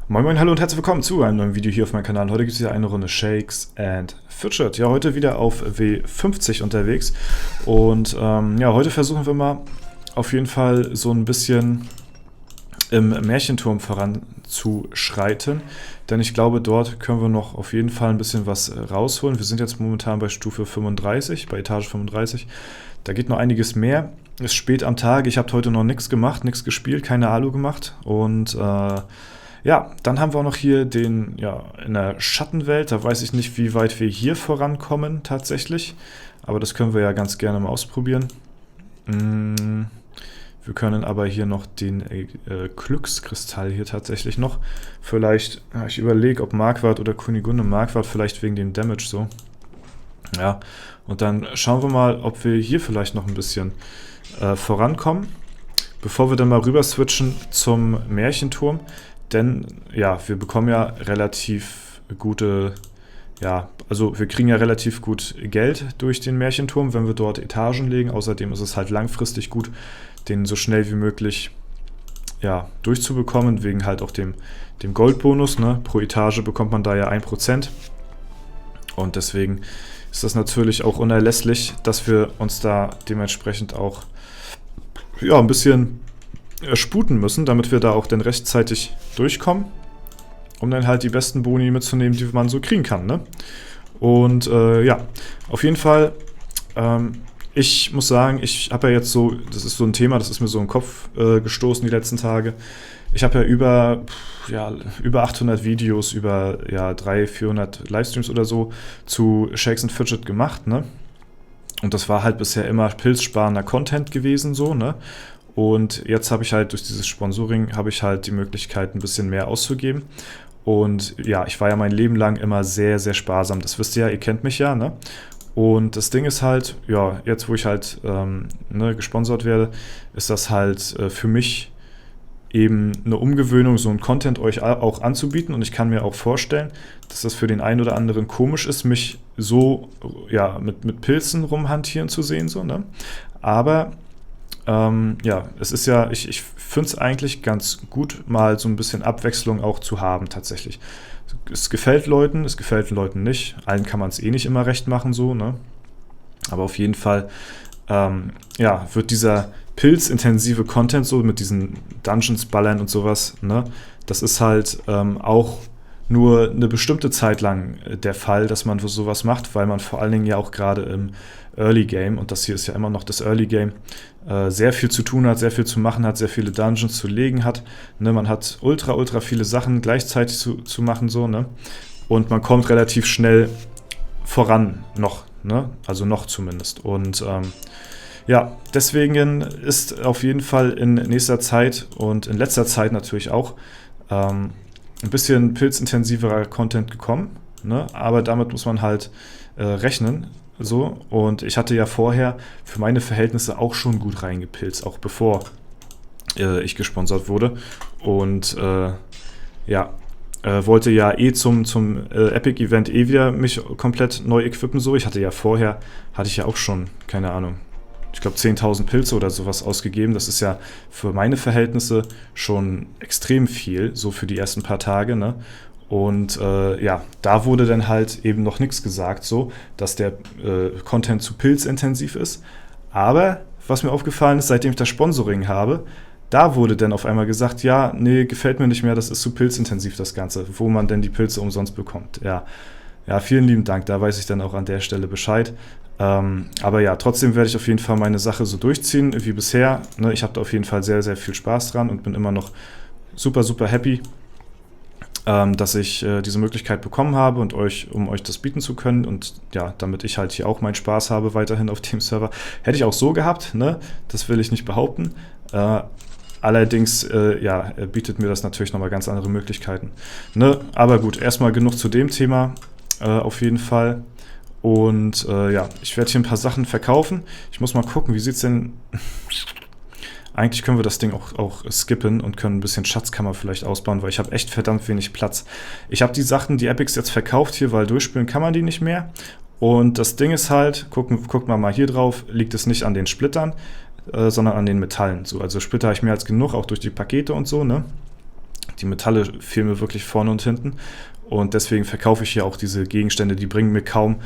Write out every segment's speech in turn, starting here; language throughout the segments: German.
Moin Moin, hallo und herzlich willkommen zu einem neuen Video hier auf meinem Kanal. Heute gibt es wieder eine Runde Shakes and Fidget. Ja, heute wieder auf W50 unterwegs. Und ja, heute versuchen wir mal auf jeden Fall so ein bisschen im Märchenturm voranzuschreiten. Denn ich glaube, dort können wir noch auf jeden Fall ein bisschen was rausholen. Wir sind jetzt momentan bei Stufe 35, bei Etage 35. Da geht noch einiges mehr. Ist spät am Tag. Ich habe heute noch nichts gemacht, nichts gespielt, keine Alu gemacht. Und ja, dann haben wir auch noch hier den, ja, in der Schattenwelt. Da weiß ich nicht, wie weit wir hier vorankommen tatsächlich. Aber das können wir ja ganz gerne mal ausprobieren. Wir können aber hier noch den Glückskristall hier tatsächlich noch. Vielleicht, ja, ich überlege, ob Marquardt oder Kunigunde. Marquardt vielleicht wegen dem Damage so. Ja, und dann schauen wir mal, ob wir hier vielleicht noch ein bisschen vorankommen. Bevor wir dann mal rüber switchen zum Märchenturm. Denn, ja, wir bekommen ja relativ gute, ja, also wir kriegen ja relativ gut Geld durch den Märchenturm, wenn wir dort Etagen legen. Außerdem ist es halt langfristig gut, den so schnell wie möglich, ja, durchzubekommen, wegen halt auch dem Goldbonus, ne? Pro Etage bekommt man da ja 1%. Und deswegen ist das natürlich auch unerlässlich, dass wir uns da dementsprechend auch, ja, ein bisschen sputen müssen, damit wir da auch dann rechtzeitig durchkommen, um dann halt die besten Boni mitzunehmen, die man so kriegen kann, ne? Und ja, auf jeden Fall, ich muss sagen, ich habe ja jetzt so, das ist so ein Thema, das ist mir so in den Kopf gestoßen die letzten Tage. Ich habe ja über 800 Videos, über 300-400 Livestreams oder so zu Shakes and Fidget gemacht, ne? Und das war halt bisher immer pilzsparender Content gewesen, so, ne? Und jetzt habe ich halt durch dieses Sponsoring habe ich halt die Möglichkeit, ein bisschen mehr auszugeben. Und ja, ich war ja mein Leben lang immer sehr, sehr sparsam. Das wisst ihr ja, ihr kennt mich ja, ne? Und das Ding ist halt, ja, jetzt wo ich halt gesponsert werde, ist das halt für mich eben eine Umgewöhnung, so ein Content euch auch anzubieten. Und ich kann mir auch vorstellen, dass das für den einen oder anderen komisch ist, mich so, ja, mit Pilzen rumhantieren zu sehen, so, ne? Aber ja, es ist ja, ich finde es eigentlich ganz gut, mal so ein bisschen Abwechslung auch zu haben tatsächlich. Es gefällt Leuten nicht. Allen kann man es eh nicht immer recht machen, so, ne? Aber auf jeden Fall, ja, wird dieser pilzintensive Content so mit diesen Dungeons ballern und sowas, ne? Das ist halt auch nur eine bestimmte Zeit lang der Fall, dass man sowas macht, weil man vor allen Dingen ja auch gerade im Early Game, und das hier ist ja immer noch das Early Game, sehr viel zu tun hat, sehr viel zu machen hat, sehr viele Dungeons zu legen hat. Ne, man hat ultra viele Sachen gleichzeitig zu machen, so, ne? Und man kommt relativ schnell voran noch, ne? Also noch zumindest. Und ja, deswegen ist auf jeden Fall in nächster Zeit und in letzter Zeit natürlich auch ein bisschen pilzintensiverer Content gekommen, ne? Aber damit muss man halt rechnen. So, und ich hatte ja vorher für meine Verhältnisse auch schon gut reingepilzt, auch bevor ich gesponsert wurde. Und ja, wollte ja zum Epic-Event wieder mich komplett neu equippen. So, ich hatte ja vorher, auch schon, keine Ahnung, ich glaube 10.000 Pilze oder sowas ausgegeben. Das ist ja für meine Verhältnisse schon extrem viel, so für die ersten paar Tage, ne? Und ja, da wurde dann halt eben noch nichts gesagt, so, dass der Content zu pilzintensiv ist. Aber was mir aufgefallen ist, seitdem ich das Sponsoring habe, da wurde dann auf einmal gesagt, ja, nee, gefällt mir nicht mehr, das ist zu pilzintensiv, das Ganze, wo man denn die Pilze umsonst bekommt. Ja, vielen lieben Dank, da weiß ich dann auch an der Stelle Bescheid. Aber ja, trotzdem werde ich auf jeden Fall meine Sache so durchziehen wie bisher, ne? Ich habe da auf jeden Fall sehr, sehr viel Spaß dran und bin immer noch super happy, dass ich diese Möglichkeit bekommen habe und um euch das bieten zu können, und ja, damit ich halt hier auch meinen Spaß habe weiterhin auf dem Server. Hätte ich auch so gehabt, ne? Das will ich nicht behaupten. Allerdings ja, bietet mir das natürlich nochmal ganz andere Möglichkeiten, ne? Aber gut, erstmal genug zu dem Thema auf jeden Fall. Und ja, ich werde hier ein paar Sachen verkaufen. Ich muss mal gucken, wie sieht's denn... Eigentlich können wir das Ding auch skippen und können ein bisschen Schatzkammer vielleicht ausbauen, weil ich habe echt verdammt wenig Platz. Ich habe die Sachen, die Epics jetzt verkauft hier, weil durchspielen kann man die nicht mehr. Und das Ding ist halt, guckt mal hier drauf, liegt es nicht an den Splittern, sondern an den Metallen. So, also Splitter habe ich mehr als genug, auch durch die Pakete und so, ne? Die Metalle fehlen mir wirklich vorne und hinten. Und deswegen verkaufe ich hier auch diese Gegenstände, die bringen mir kaum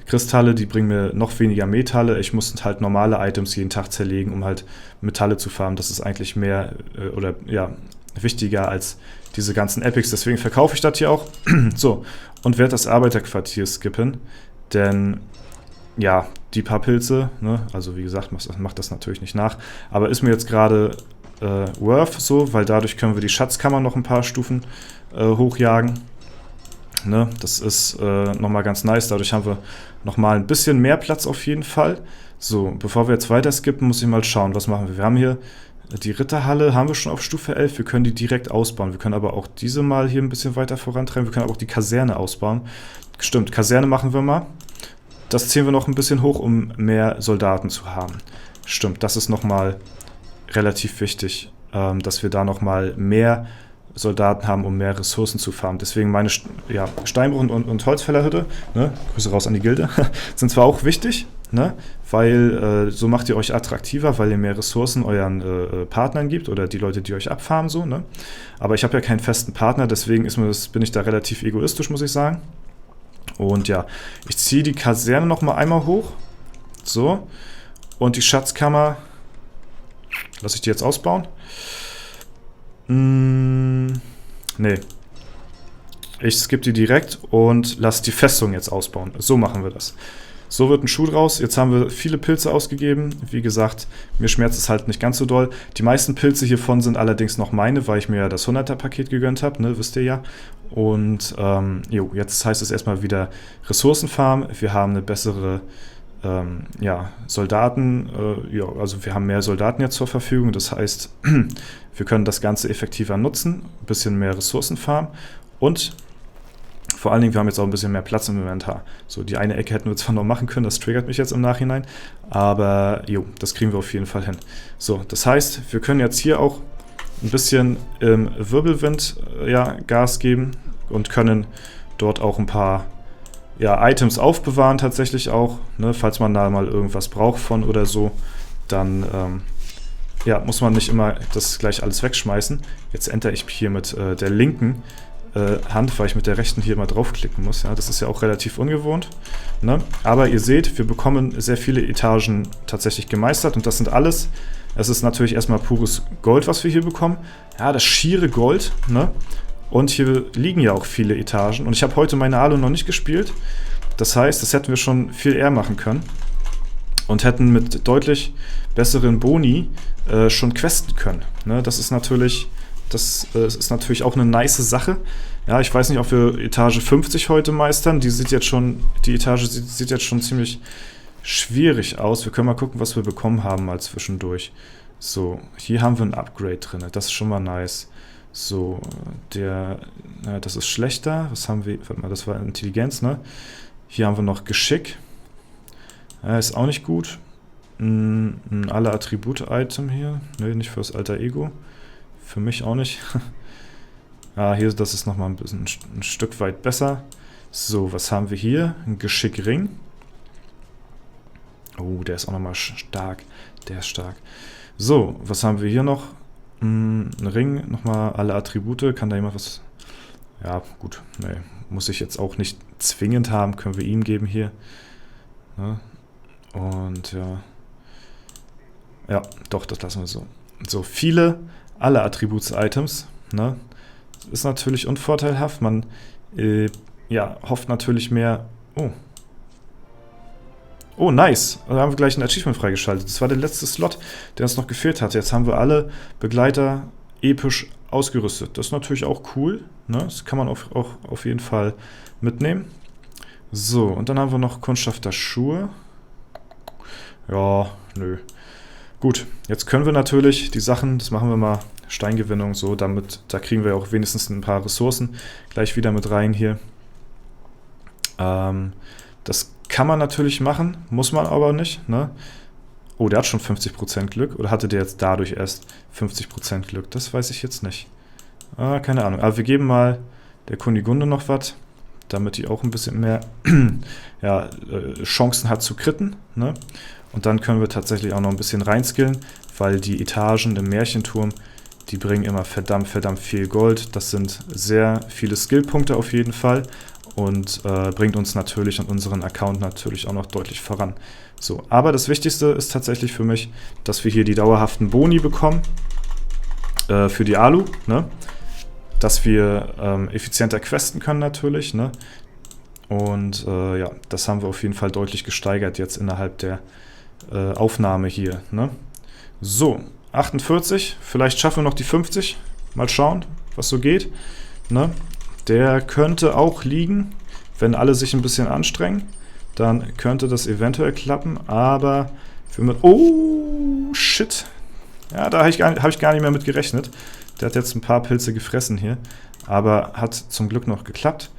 Kristalle, die bringen mir noch weniger Metalle. Ich muss halt normale Items jeden Tag zerlegen, um halt Metalle zu farmen. Das ist eigentlich mehr oder ja, wichtiger als diese ganzen Epics. Deswegen verkaufe ich das hier auch. So, und werde das Arbeiterquartier skippen. Denn ja, die paar Pilze, ne, also wie gesagt, macht das natürlich nicht nach. Aber ist mir jetzt gerade worth so, weil dadurch können wir die Schatzkammer noch ein paar Stufen hochjagen. Ne, das ist nochmal ganz nice. Dadurch haben wir nochmal ein bisschen mehr Platz auf jeden Fall. So, bevor wir jetzt weiter skippen, muss ich mal schauen, was machen wir. Wir haben hier die Ritterhalle, haben wir schon auf Stufe 11. Wir können die direkt ausbauen. Wir können aber auch diese mal hier ein bisschen weiter vorantreiben. Wir können aber auch die Kaserne ausbauen. Stimmt, Kaserne machen wir mal. Das ziehen wir noch ein bisschen hoch, um mehr Soldaten zu haben. Stimmt, das ist nochmal relativ wichtig, dass wir da nochmal mehr Soldaten haben, um mehr Ressourcen zu farmen. Deswegen meine Steinbruch- und Holzfällerhütte, ne, Grüße raus an die Gilde, sind zwar auch wichtig, ne, weil so macht ihr euch attraktiver, weil ihr mehr Ressourcen euren Partnern gibt oder die Leute, die euch abfarmen, so, ne. Aber ich habe ja keinen festen Partner, deswegen bin ich da relativ egoistisch, muss ich sagen. Und ja, ich ziehe die Kaserne nochmal einmal hoch. So. Und die Schatzkammer lasse ich die jetzt ausbauen? Nee. Ich skippe die direkt und lasse die Festung jetzt ausbauen. So machen wir das. So wird ein Schuh draus. Jetzt haben wir viele Pilze ausgegeben. Wie gesagt, mir schmerzt es halt nicht ganz so doll. Die meisten Pilze hiervon sind allerdings noch meine, weil ich mir ja das 100er-Paket gegönnt habe, ne, wisst ihr ja. Und jetzt heißt es erstmal wieder Ressourcenfarm. Wir haben eine bessere Soldaten, also wir haben mehr Soldaten jetzt zur Verfügung. Das heißt, wir können das Ganze effektiver nutzen, ein bisschen mehr Ressourcenfarm und vor allen Dingen, wir haben jetzt auch ein bisschen mehr Platz im Inventar. So, die eine Ecke hätten wir zwar noch machen können, das triggert mich jetzt im Nachhinein, aber das kriegen wir auf jeden Fall hin. So, das heißt, wir können jetzt hier auch ein bisschen im Wirbelwind Gas geben und können dort auch ein paar Items aufbewahren tatsächlich auch, ne, falls man da mal irgendwas braucht von oder so, dann muss man nicht immer das gleich alles wegschmeißen. Jetzt enter ich hier mit der linken Hand, weil ich mit der rechten hier immer draufklicken muss. Ja, das ist ja auch relativ ungewohnt. Ne? Aber ihr seht, wir bekommen sehr viele Etagen tatsächlich gemeistert und das sind alles. Es ist natürlich erstmal pures Gold, was wir hier bekommen. Ja, das schiere Gold. Ne? Und hier liegen ja auch viele Etagen. Und ich habe heute meine Alu noch nicht gespielt. Das heißt, das hätten wir schon viel eher machen können. Und hätten mit deutlich besseren Boni schon questen können. Ne? Das ist natürlich auch eine nice Sache. Ja, ich weiß nicht, ob wir Etage 50 heute meistern. Die Etage sieht jetzt schon ziemlich schwierig aus. Wir können mal gucken, was wir bekommen haben mal zwischendurch. So, hier haben wir ein Upgrade drin. Das ist schon mal nice. So, das ist schlechter. Was haben wir? Warte mal, das war Intelligenz, ne? Hier haben wir noch Geschick. Ist auch nicht gut. Alle Attribute-Item hier. Ne, nicht fürs alter Ego. Für mich auch nicht. Hier, das ist nochmal ein Stück weit besser. So, was haben wir hier? Ein Geschickring. Oh, der ist auch nochmal stark. Der ist stark. So, was haben wir hier noch? Ein Ring, nochmal alle Attribute. Kann da jemand was... Ja, gut. Nee, muss ich jetzt auch nicht zwingend haben. Können wir ihm geben hier. Ja. Und ja, doch, das lassen wir so. So, alle Attributs-Items, ne? Ist natürlich unvorteilhaft. Man hofft natürlich mehr. Oh, nice. Da haben wir gleich ein Achievement freigeschaltet. Das war der letzte Slot, der uns noch gefehlt hatte. Jetzt haben wir alle Begleiter episch ausgerüstet. Das ist natürlich auch cool. Ne? Das kann man auch auf jeden Fall mitnehmen. So, und dann haben wir noch Kundschafter Schuhe. Ja, nö. Gut, jetzt können wir natürlich die Sachen, das machen wir mal, Steingewinnung, so, da kriegen wir auch wenigstens ein paar Ressourcen gleich wieder mit rein hier. Das kann man natürlich machen, muss man aber nicht, ne? Oh, der hat schon 50% Glück, oder hatte der jetzt dadurch erst 50% Glück? Das weiß ich jetzt nicht. Keine Ahnung, aber wir geben mal der Kunigunde noch was. damit die auch ein bisschen mehr ja, Chancen hat zu critten, ne? Und dann können wir tatsächlich auch noch ein bisschen reinskillen, weil die Etagen im Märchenturm, die bringen immer verdammt viel Gold. Das sind sehr viele Skillpunkte auf jeden Fall und bringt uns natürlich und unseren Account natürlich auch noch deutlich voran. So, aber das Wichtigste ist tatsächlich für mich, dass wir hier die dauerhaften Boni bekommen für die Alu, ne? Dass wir effizienter questen können natürlich, ne? Und ja, das haben wir auf jeden Fall deutlich gesteigert jetzt innerhalb der Aufnahme hier, ne? So, 48, vielleicht schaffen wir noch die 50. Mal schauen, was so geht, ne? Der könnte auch liegen, wenn alle sich ein bisschen anstrengen. Dann könnte das eventuell klappen, aber für mit oh, shit. Ja, da habe ich gar nicht mehr mit gerechnet. Der hat jetzt ein paar Pilze gefressen hier, aber hat zum Glück noch geklappt.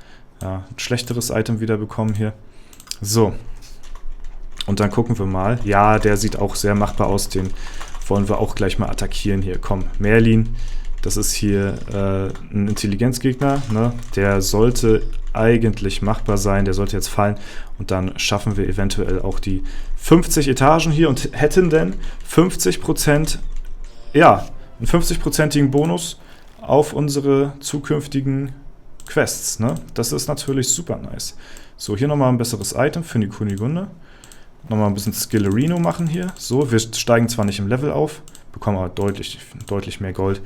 Ja, ein schlechteres Item wieder bekommen hier. So. Und dann gucken wir mal. Ja, der sieht auch sehr machbar aus. Den wollen wir auch gleich mal attackieren hier. Komm, Merlin. Das ist hier ein Intelligenzgegner, ne? Der sollte eigentlich machbar sein. Der sollte jetzt fallen. Und dann schaffen wir eventuell auch die 50 Etagen hier und hätten dann 50%, ja, einen 50%igen Bonus auf unsere zukünftigen Quests, ne? Das ist natürlich super nice. So, hier nochmal ein besseres Item für die Kunigunde. Nochmal ein bisschen Skillerino machen hier. So, wir steigen zwar nicht im Level auf, bekommen aber deutlich mehr Gold.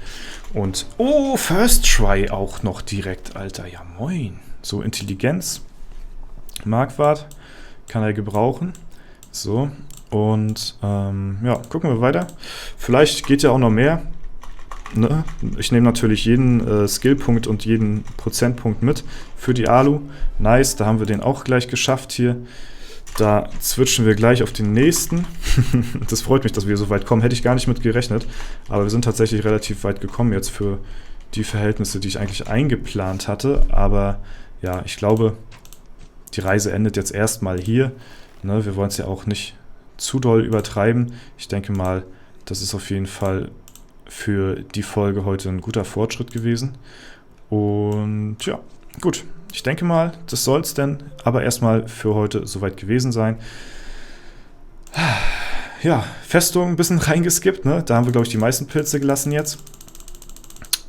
Und, oh, First Try auch noch direkt, Alter. Ja, moin. So, Intelligenz. Markwart kann er gebrauchen. So, und, ja, gucken wir weiter. Vielleicht geht ja auch noch mehr. Ne? Ich nehme natürlich jeden Skillpunkt und jeden Prozentpunkt mit für die Alu. Nice, da haben wir den auch gleich geschafft hier. Da switchen wir gleich auf den nächsten. Das freut mich, dass wir so weit kommen. Hätte ich gar nicht mit gerechnet. Aber wir sind tatsächlich relativ weit gekommen jetzt für die Verhältnisse, die ich eigentlich eingeplant hatte. Aber ja, ich glaube, die Reise endet jetzt erstmal hier. Ne? Wir wollen es ja auch nicht zu doll übertreiben. Ich denke mal, das ist auf jeden Fall für die Folge heute ein guter Fortschritt gewesen. Und ja, gut. Ich denke mal, das soll es denn aber erstmal für heute soweit gewesen sein. Ja, Festung ein bisschen reingeskippt, ne? Da haben wir, glaube ich, die meisten Pilze gelassen jetzt.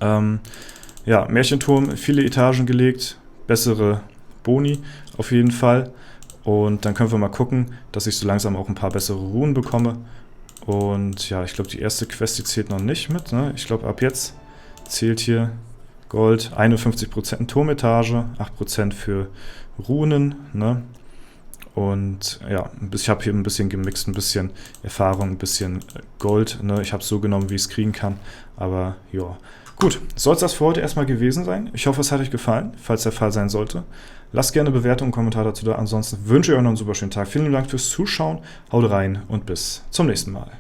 Ja, Märchenturm, viele Etagen gelegt, bessere Boni auf jeden Fall. Und dann können wir mal gucken, dass ich so langsam auch ein paar bessere Runen bekomme. Und ja, ich glaube, die erste Quest, die zählt noch nicht mit, ne? Ich glaube, ab jetzt zählt hier Gold, 51% Turmetage, 8% für Runen, ne? Und ja, ich habe hier ein bisschen gemixt, ein bisschen Erfahrung, ein bisschen Gold, ne? Ich habe es so genommen, wie ich es kriegen kann, aber ja. Gut, soll es das für heute erstmal gewesen sein. Ich hoffe, es hat euch gefallen, falls der Fall sein sollte. Lasst gerne Bewertungen und Kommentare dazu da. Ansonsten wünsche ich euch noch einen super schönen Tag. Vielen Dank fürs Zuschauen, haut rein und bis zum nächsten Mal.